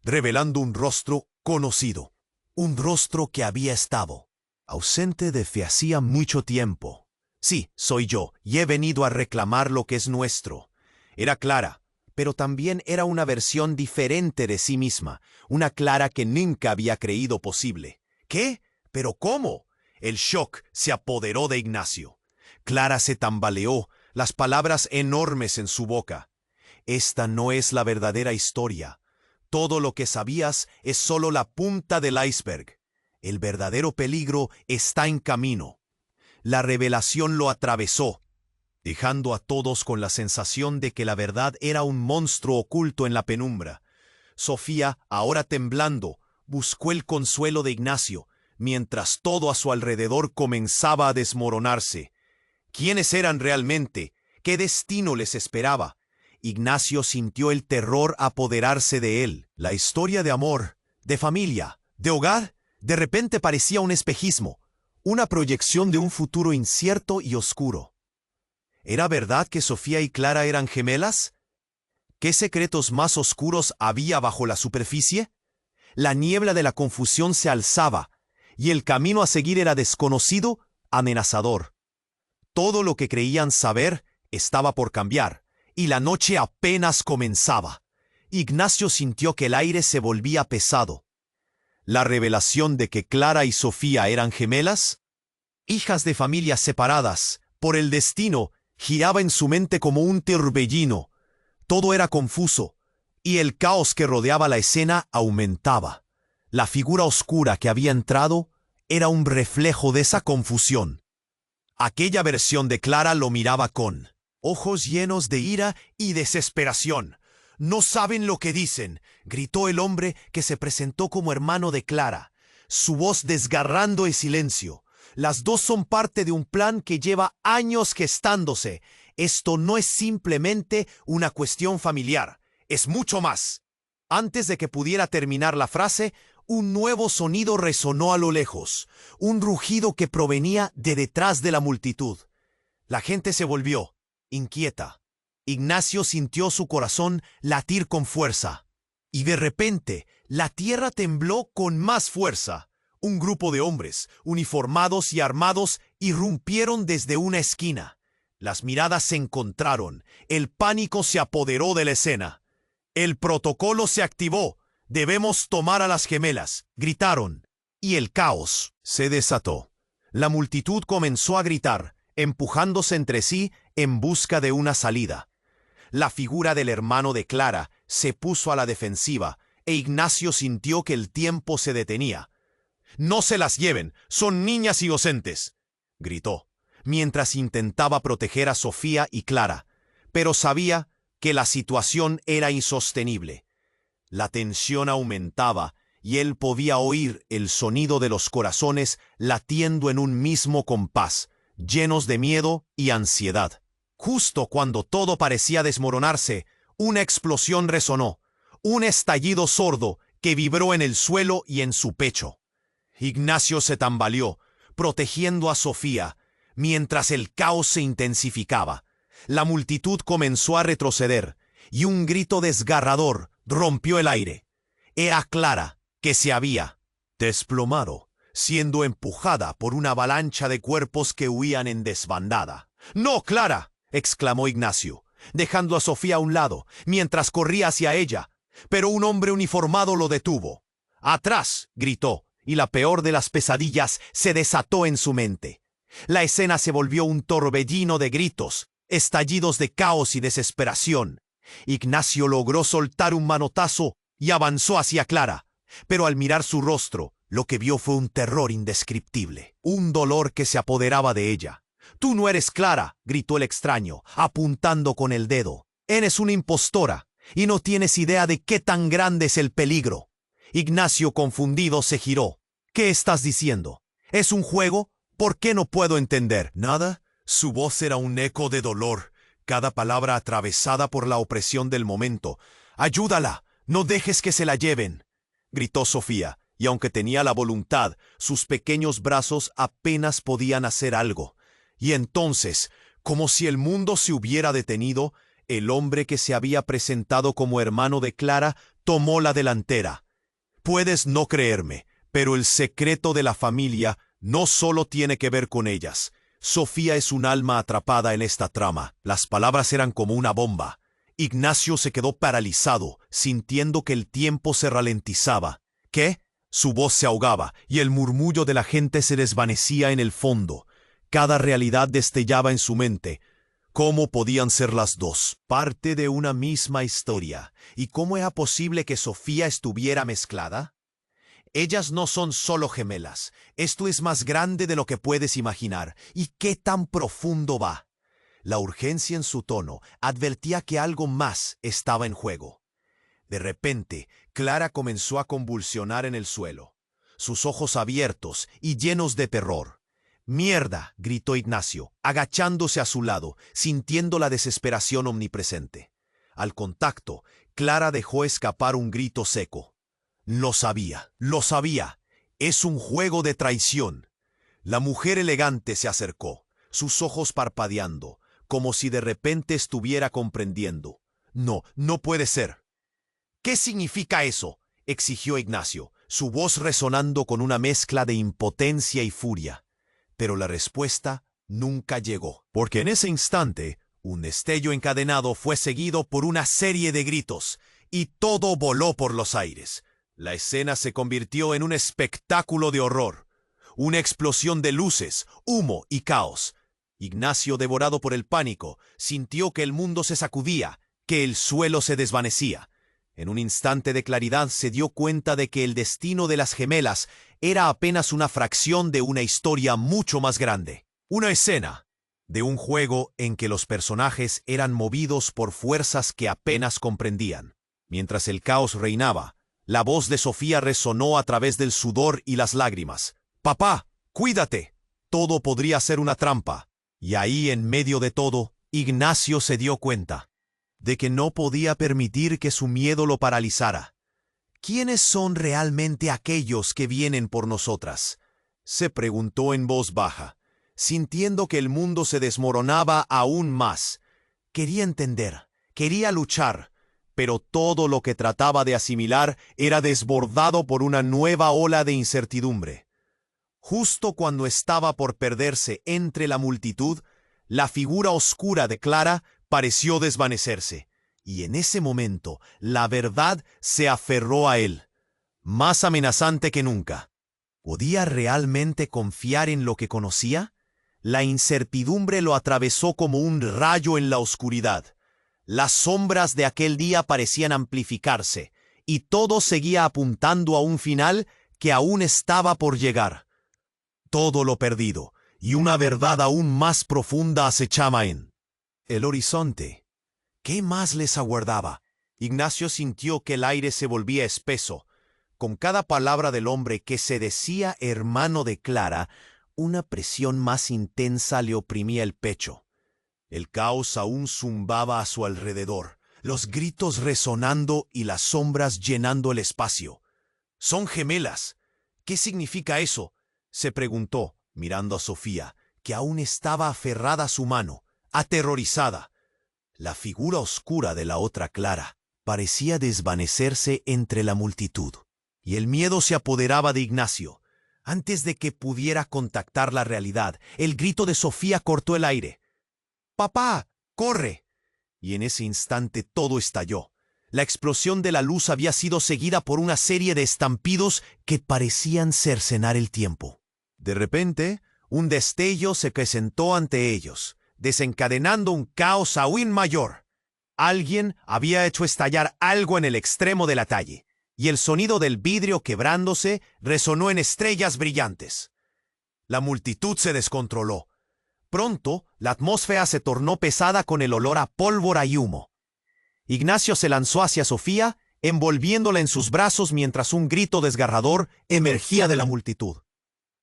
revelando un rostro conocido. Un rostro que había estado ausente desde hacía mucho tiempo. «Sí, soy yo, y he venido a reclamar lo que es nuestro». Era Clara, pero también era una versión diferente de sí misma, una Clara que nunca había creído posible. «¿Qué? ¿Pero cómo?». El shock se apoderó de Ignacio. Clara se tambaleó, las palabras enormes en su boca. «Esta no es la verdadera historia. Todo lo que sabías es solo la punta del iceberg. El verdadero peligro está en camino». La revelación lo atravesó, dejando a todos con la sensación de que la verdad era un monstruo oculto en la penumbra. Sofía, ahora temblando, buscó el consuelo de Ignacio, mientras todo a su alrededor comenzaba a desmoronarse. ¿Quiénes eran realmente? ¿Qué destino les esperaba? Ignacio sintió el terror apoderarse de él. La historia de amor, de familia, de hogar, de repente parecía un espejismo, una proyección de un futuro incierto y oscuro. ¿Era verdad que Sofía y Clara eran gemelas? ¿Qué secretos más oscuros había bajo la superficie? La niebla de la confusión se alzaba, y el camino a seguir era desconocido, amenazador. Todo lo que creían saber estaba por cambiar, y la noche apenas comenzaba. Ignacio sintió que el aire se volvía pesado. La revelación de que Clara y Sofía eran gemelas, hijas de familias separadas por el destino, giraba en su mente como un torbellino. Todo era confuso, y el caos que rodeaba la escena aumentaba. La figura oscura que había entrado era un reflejo de esa confusión. Aquella versión de Clara lo miraba con ojos llenos de ira y desesperación. «No saben lo que dicen», gritó el hombre que se presentó como hermano de Clara, su voz desgarrando el silencio. «Las dos son parte de un plan que lleva años gestándose. Esto no es simplemente una cuestión familiar, es mucho más». Antes de que pudiera terminar la frase, un nuevo sonido resonó a lo lejos, un rugido que provenía de detrás de la multitud. La gente se volvió, inquieta. Ignacio sintió su corazón latir con fuerza. Y de repente, la tierra tembló con más fuerza. Un grupo de hombres, uniformados y armados, irrumpieron desde una esquina. Las miradas se encontraron. El pánico se apoderó de la escena. «El protocolo se activó. Debemos tomar a las gemelas», gritaron. Y el caos se desató. La multitud comenzó a gritar, empujándose entre sí en busca de una salida. La figura del hermano de Clara se puso a la defensiva, e Ignacio sintió que el tiempo se detenía. «No se las lleven, son niñas inocentes», gritó, mientras intentaba proteger a Sofía y Clara, pero sabía que la situación era insostenible. La tensión aumentaba y él podía oír el sonido de los corazones latiendo en un mismo compás, llenos de miedo y ansiedad. Justo cuando todo parecía desmoronarse, una explosión resonó, un estallido sordo que vibró en el suelo y en su pecho. Ignacio se tambaleó, protegiendo a Sofía, mientras el caos se intensificaba. La multitud comenzó a retroceder, y un grito desgarrador rompió el aire. Era Clara, que se había desplomado, siendo empujada por una avalancha de cuerpos que huían en desbandada. «¡No, Clara!», exclamó Ignacio, dejando a Sofía a un lado, mientras corría hacia ella, pero un hombre uniformado lo detuvo. «¡Atrás!», gritó, y la peor de las pesadillas se desató en su mente. La escena se volvió un torbellino de gritos, estallidos de caos y desesperación. Ignacio logró soltar un manotazo y avanzó hacia Clara, pero al mirar su rostro, lo que vio fue un terror indescriptible, un dolor que se apoderaba de ella. «Tú no eres Clara», gritó el extraño, apuntando con el dedo. «Eres una impostora, y no tienes idea de qué tan grande es el peligro». Ignacio, confundido, se giró. ¿Qué estás diciendo? ¿Es un juego? ¿Por qué no puedo entender? Nada. Su voz era un eco de dolor, cada palabra atravesada por la opresión del momento. «¡Ayúdala! ¡No dejes que se la lleven!», gritó Sofía, y aunque tenía la voluntad, sus pequeños brazos apenas podían hacer algo. Y entonces, como si el mundo se hubiera detenido, el hombre que se había presentado como hermano de Clara tomó la delantera. Puedes no creerme, pero el secreto de la familia no solo tiene que ver con ellas. Sofía es un alma atrapada en esta trama. Las palabras eran como una bomba. Ignacio se quedó paralizado, sintiendo que el tiempo se ralentizaba. ¿Qué? Su voz se ahogaba, y el murmullo de la gente se desvanecía en el fondo. Cada realidad destellaba en su mente. ¿Cómo podían ser las dos parte de una misma historia? ¿Y cómo era posible que Sofía estuviera mezclada? Ellas no son solo gemelas. Esto es más grande de lo que puedes imaginar. ¿Y qué tan profundo va? La urgencia en su tono advertía que algo más estaba en juego. De repente, Clara comenzó a convulsionar en el suelo, sus ojos abiertos y llenos de terror. «¡Mierda!», gritó Ignacio, agachándose a su lado, sintiendo la desesperación omnipresente. Al contacto, Clara dejó escapar un grito seco. «Lo sabía, lo sabía. Es un juego de traición». La mujer elegante se acercó, sus ojos parpadeando, como si de repente estuviera comprendiendo. «No, no puede ser». «¿Qué significa eso?», exigió Ignacio, su voz resonando con una mezcla de impotencia y furia. Pero la respuesta nunca llegó, porque en ese instante un destello encadenado fue seguido por una serie de gritos, y todo voló por los aires. La escena se convirtió en un espectáculo de horror, una explosión de luces, humo y caos. Ignacio, devorado por el pánico, sintió que el mundo se sacudía, que el suelo se desvanecía. En un instante de claridad se dio cuenta de que el destino de las gemelas era apenas una fracción de una historia mucho más grande. Una escena de un juego en que los personajes eran movidos por fuerzas que apenas comprendían. Mientras el caos reinaba, la voz de Sofía resonó a través del sudor y las lágrimas. «¡Papá, cuídate! Todo podría ser una trampa». Y ahí, en medio de todo, Ignacio se dio cuenta de que no podía permitir que su miedo lo paralizara. «¿Quiénes son realmente aquellos que vienen por nosotras?», se preguntó en voz baja, sintiendo que el mundo se desmoronaba aún más. Quería entender, quería luchar, pero todo lo que trataba de asimilar era desbordado por una nueva ola de incertidumbre. Justo cuando estaba por perderse entre la multitud, la figura oscura de Clara pareció desvanecerse, y en ese momento la verdad se aferró a él, más amenazante que nunca. ¿Podía realmente confiar en lo que conocía? La incertidumbre lo atravesó como un rayo en la oscuridad. Las sombras de aquel día parecían amplificarse, y todo seguía apuntando a un final que aún estaba por llegar. Todo lo perdido, y una verdad aún más profunda acechaba en el horizonte. ¿Qué más les aguardaba? Ignacio sintió que el aire se volvía espeso. Con cada palabra del hombre que se decía hermano de Clara, una presión más intensa le oprimía el pecho. El caos aún zumbaba a su alrededor, los gritos resonando y las sombras llenando el espacio. «Son gemelas. ¿Qué significa eso?», se preguntó, mirando a Sofía, que aún estaba aferrada a su mano, aterrorizada. La figura oscura de la otra Clara parecía desvanecerse entre la multitud, y el miedo se apoderaba de Ignacio. Antes de que pudiera contactar la realidad, el grito de Sofía cortó el aire. «¡Papá, corre!». Y en ese instante todo estalló. La explosión de la luz había sido seguida por una serie de estampidos que parecían cercenar el tiempo. De repente, un destello se presentó ante ellos, desencadenando un caos aún mayor. Alguien había hecho estallar algo en el extremo de la calle, y el sonido del vidrio quebrándose resonó en estrellas brillantes. La multitud se descontroló. Pronto, la atmósfera se tornó pesada con el olor a pólvora y humo. Ignacio se lanzó hacia Sofía envolviéndola en sus brazos mientras un grito desgarrador emergía de la multitud.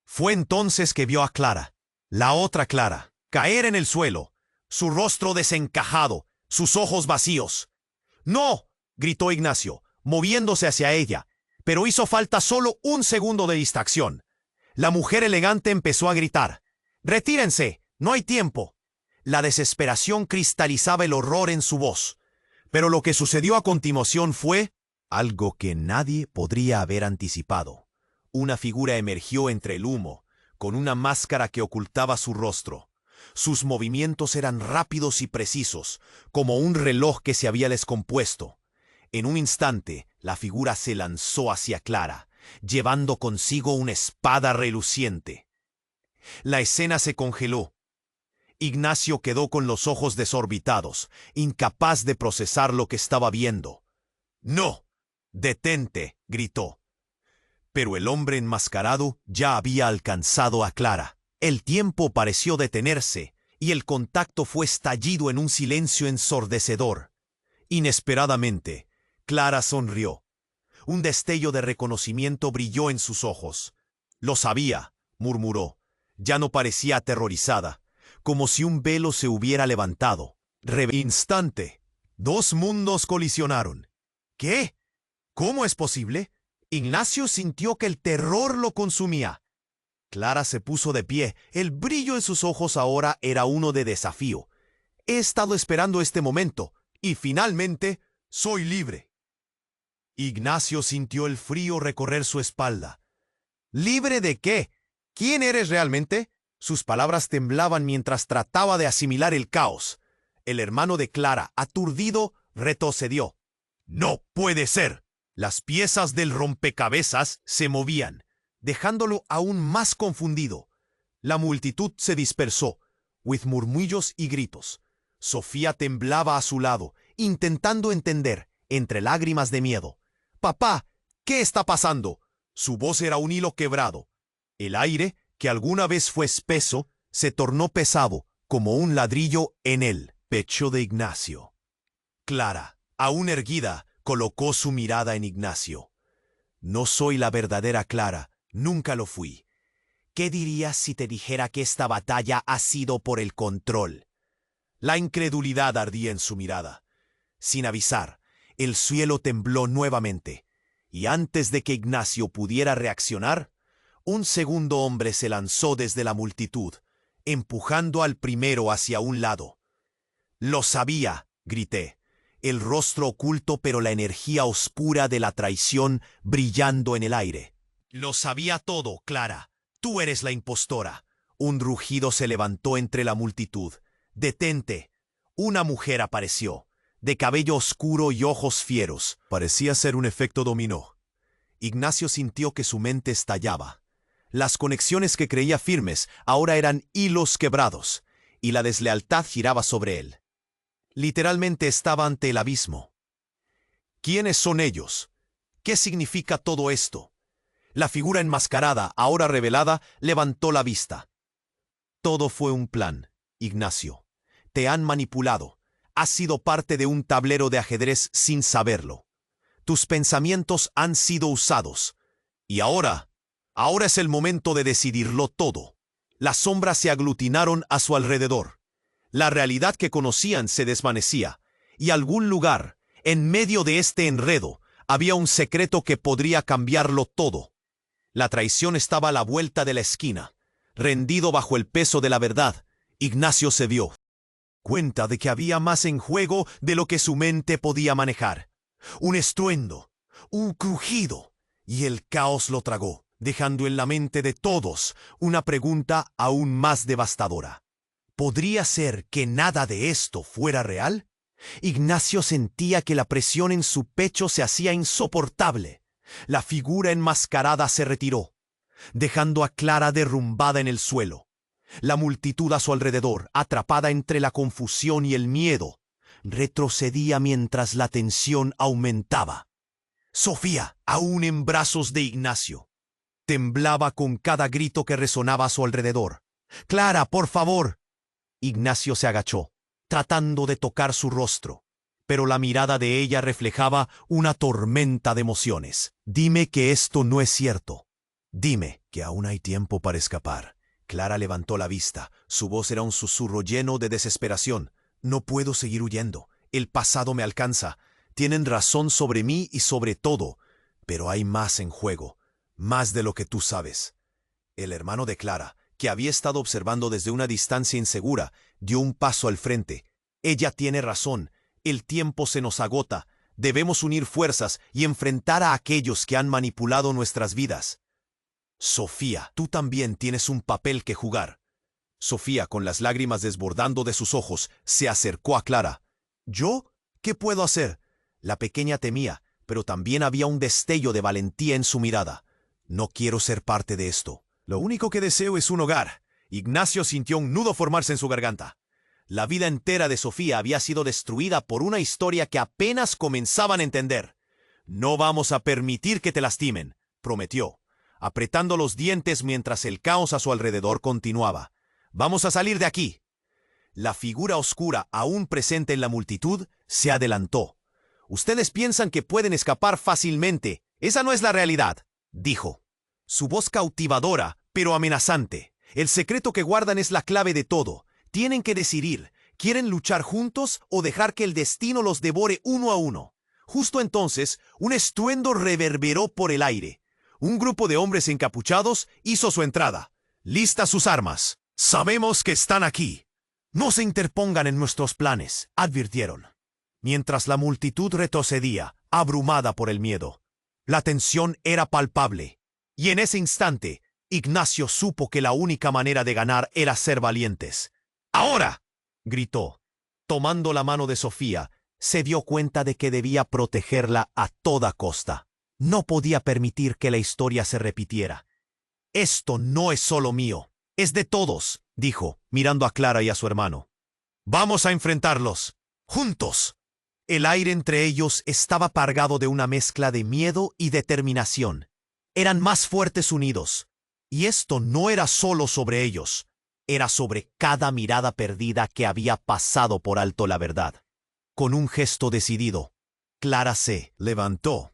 Fue entonces que vio a Clara, la otra Clara, caer en el suelo, su rostro desencajado, sus ojos vacíos. ¡No!, gritó Ignacio, moviéndose hacia ella, pero hizo falta solo un segundo de distracción. La mujer elegante empezó a gritar: «¡Retírense! ¡No hay tiempo!». La desesperación cristalizaba el horror en su voz. Pero lo que sucedió a continuación fue algo que nadie podría haber anticipado. Una figura emergió entre el humo, con una máscara que ocultaba su rostro. Sus movimientos eran rápidos y precisos, como un reloj que se había descompuesto. En un instante, la figura se lanzó hacia Clara, llevando consigo una espada reluciente. La escena se congeló. Ignacio quedó con los ojos desorbitados, incapaz de procesar lo que estaba viendo. «¡No! ¡Detente!», gritó. Pero el hombre enmascarado ya había alcanzado a Clara. El tiempo pareció detenerse, y el contacto fue estallido en un silencio ensordecedor. Inesperadamente, Clara sonrió. Un destello de reconocimiento brilló en sus ojos. «Lo sabía», murmuró. Ya no parecía aterrorizada, como si un velo se hubiera levantado. Instante. Dos mundos colisionaron. ¿Qué? ¿Cómo es posible? Ignacio sintió que el terror lo consumía. Clara se puso de pie. El brillo en sus ojos ahora era uno de desafío. «He estado esperando este momento, y finalmente soy libre». Ignacio sintió el frío recorrer su espalda. «¿Libre de qué? ¿Quién eres realmente?». Sus palabras temblaban mientras trataba de asimilar el caos. El hermano de Clara, aturdido, retrocedió. «¡No puede ser!». Las piezas del rompecabezas se movían, dejándolo aún más confundido. La multitud se dispersó, with murmullos y gritos. Sofía temblaba a su lado, intentando entender, entre lágrimas de miedo. «Papá, ¿qué está pasando?». Su voz era un hilo quebrado. El aire, que alguna vez fue espeso, se tornó pesado, como un ladrillo en el pecho de Ignacio. Clara, aún erguida, colocó su mirada en Ignacio. «No soy la verdadera Clara, nunca lo fui. ¿Qué dirías si te dijera que esta batalla ha sido por el control?». La incredulidad ardía en su mirada. Sin avisar, el cielo tembló nuevamente, y antes de que Ignacio pudiera reaccionar, un segundo hombre se lanzó desde la multitud, empujando al primero hacia un lado. «Lo sabía», grité, el rostro oculto pero la energía oscura de la traición brillando en el aire. «Lo sabía todo, Clara. Tú eres la impostora». Un rugido se levantó entre la multitud. «¡Detente!». Una mujer apareció, de cabello oscuro y ojos fieros. Parecía ser un efecto dominó. Ignacio sintió que su mente estallaba. Las conexiones que creía firmes ahora eran hilos quebrados, y la deslealtad giraba sobre él. Literalmente estaba ante el abismo. ¿Quiénes son ellos? ¿Qué significa todo esto? La figura enmascarada, ahora revelada, levantó la vista. «Todo fue un plan, Ignacio. Te han manipulado. Has sido parte de un tablero de ajedrez sin saberlo. Tus pensamientos han sido usados. Y ahora es el momento de decidirlo todo». Las sombras se aglutinaron a su alrededor. La realidad que conocían se desvanecía, y algún lugar, en medio de este enredo, había un secreto que podría cambiarlo todo. La traición estaba a la vuelta de la esquina. Rendido bajo el peso de la verdad, Ignacio se dio cuenta de que había más en juego de lo que su mente podía manejar. Un estruendo, un crujido, y el caos lo tragó, dejando en la mente de todos una pregunta aún más devastadora. ¿Podría ser que nada de esto fuera real? Ignacio sentía que la presión en su pecho se hacía insoportable. La figura enmascarada se retiró, dejando a Clara derrumbada en el suelo. La multitud a su alrededor, atrapada entre la confusión y el miedo, retrocedía mientras la tensión aumentaba. Sofía, aún en brazos de Ignacio, temblaba con cada grito que resonaba a su alrededor. «Clara, por favor». Ignacio se agachó, tratando de tocar su rostro, pero la mirada de ella reflejaba una tormenta de emociones. Dime que esto no es cierto. Dime que aún hay tiempo para escapar. Clara levantó la vista. Su voz era un susurro lleno de desesperación. No puedo seguir huyendo. El pasado me alcanza. Tienen razón sobre mí y sobre todo. Pero hay más en juego. Más de lo que tú sabes. El hermano de Clara, que había estado observando desde una distancia insegura, dio un paso al frente. Ella tiene razón. El tiempo se nos agota. Debemos unir fuerzas y enfrentar a aquellos que han manipulado nuestras vidas. Sofía, tú también tienes un papel que jugar. Sofía, con las lágrimas desbordando de sus ojos, se acercó a Clara. ¿Yo? ¿Qué puedo hacer? La pequeña temía, pero también había un destello de valentía en su mirada. No quiero ser parte de esto. Lo único que deseo es un hogar. Ignacio sintió un nudo formarse en su garganta. La vida entera de Sofía había sido destruida por una historia que apenas comenzaban a entender. No vamos a permitir que te lastimen, prometió, apretando los dientes mientras el caos a su alrededor continuaba. Vamos a salir de aquí. La figura oscura, aún presente en la multitud, se adelantó. Ustedes piensan que pueden escapar fácilmente. Esa no es la realidad, dijo. Su voz cautivadora, pero amenazante. El secreto que guardan es la clave de todo. Tienen que decidir, ¿quieren luchar juntos o dejar que el destino los devore uno a uno? Justo entonces, un estruendo reverberó por el aire. Un grupo de hombres encapuchados hizo su entrada. ¡Listas sus armas! Sabemos que están aquí. No se interpongan en nuestros planes, advirtieron. Mientras la multitud retrocedía, abrumada por el miedo. La tensión era palpable. Y en ese instante, Ignacio supo que la única manera de ganar era ser valientes. ¡Ahora!, gritó. Tomando la mano de Sofía, se dio cuenta de que debía protegerla a toda costa. No podía permitir que la historia se repitiera. Esto no es solo mío, es de todos, dijo, mirando a Clara y a su hermano. Vamos a enfrentarlos, juntos. El aire entre ellos estaba cargado de una mezcla de miedo y determinación. Eran más fuertes unidos. Y esto no era solo sobre ellos. Era sobre cada mirada perdida que había pasado por alto la verdad. Con un gesto decidido, Clara se levantó.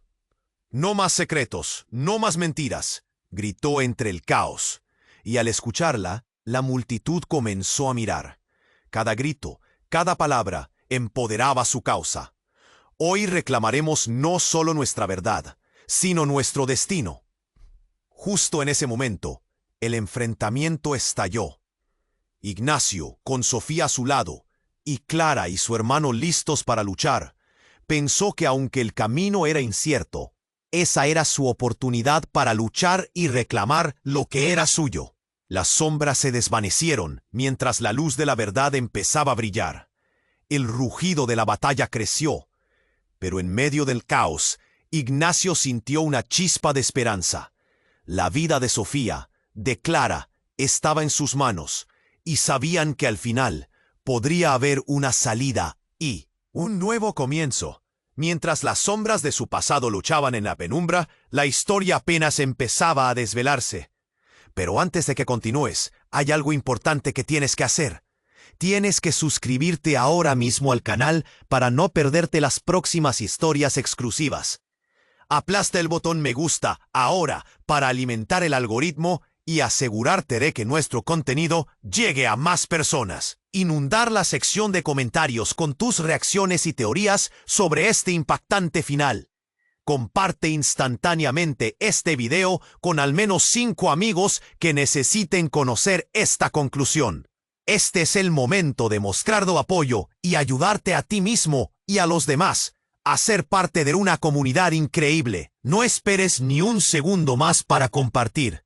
«No más secretos, no más mentiras», gritó entre el caos. Y al escucharla, la multitud comenzó a mirar. Cada grito, cada palabra, empoderaba su causa. Hoy reclamaremos no solo nuestra verdad, sino nuestro destino. Justo en ese momento, el enfrentamiento estalló. Ignacio, con Sofía a su lado, y Clara y su hermano listos para luchar, pensó que aunque el camino era incierto, esa era su oportunidad para luchar y reclamar lo que era suyo. Las sombras se desvanecieron mientras la luz de la verdad empezaba a brillar. El rugido de la batalla creció, pero en medio del caos, Ignacio sintió una chispa de esperanza. La vida de Sofía, de Clara, estaba en sus manos, y sabían que al final podría haber una salida y un nuevo comienzo. Mientras las sombras de su pasado luchaban en la penumbra, la historia apenas empezaba a desvelarse. Pero antes de que continúes, hay algo importante que tienes que hacer. Tienes que suscribirte ahora mismo al canal para no perderte las próximas historias exclusivas. Aplasta el botón me gusta ahora para alimentar el algoritmo y asegurarte de que nuestro contenido llegue a más personas. Inundar la sección de comentarios con tus reacciones y teorías sobre este impactante final. Comparte instantáneamente este video con al menos 5 amigos que necesiten conocer esta conclusión. Este es el momento de mostrar tu apoyo y ayudarte a ti mismo y a los demás a ser parte de una comunidad increíble. No esperes ni un segundo más para compartir.